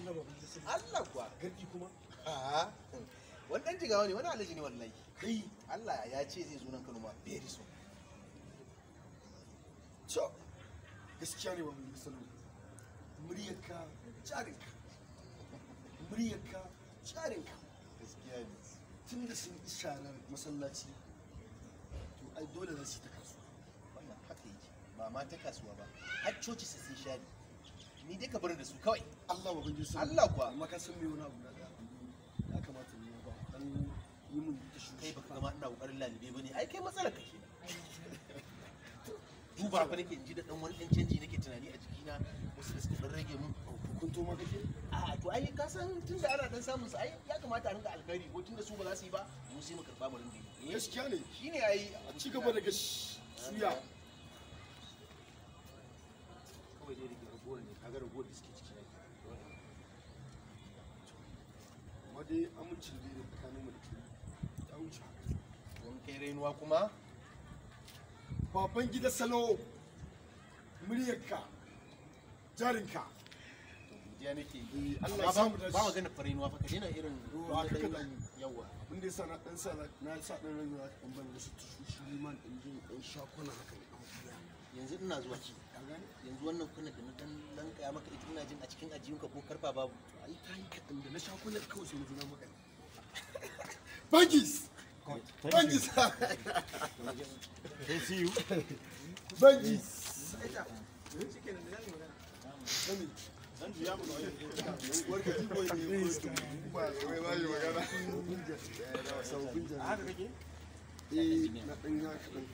Allah ba ban sai Allah kuwa gardi kuma a wani dan jigawa ne wani alaji ne wallahi kai Allah ya ce zai zo nan Kano ma very soon to gaskiya ne ba mun salo muryarka jarinka muryarka jarinka gaskiya ne tun da sun isharar masallaci to ai dole za su ta kasuwa wannan haka yake ba ma ta kasuwa ba har coci su sun shari ni dai ka bar da su kawai Allah ba ban sai Allah kuwa amma ka san me wani abu na da ya kamata ne ba dan yi mun ta shi kai baka gama ina kokarin lalibe bane ai kai matsalar ka kenan duba fa nake ji da dan wani dan canji nake tunani a jikina wasu da suka dan rage mun hukunto ma kake a to ai ka san tunda ana dan samun su ai ya kamata a ringa alkhairi ko tunda su ba za su yi ba mu sai mu karba mu ringa yi gaskiya ne shine ai a ci gaba da gashi suya kawai dai rage ragowar ne kaga ragowar da suke ciki amma dai amincin da ya tsakanin mu da ke ta wuce wani kai rainuwa kuma baban gida salo muryarka jarinka godiya nake Eh, Allah amma ya samu dace. ba magana farainuwa fa ka daina irin Ba ka kada. yawa abin da ya sa na dan sa na sa dan rayuwa in ban wasu tushoshi liman in je in shakuna haka ne an biya yanzu ina zuwa ka gane yanzu wannan kuna da na dan lankaya maka ita ina jin a cikin ajiyunka ko karfa babu ai ta yi kaɗan da na shakunan kawai sai na maka bangis bangis See you. bangis Dan juya mu wani. warka ji boy ne ba wai ba yi magana sabbin jami'a Haka kake? na dan ya kaɗan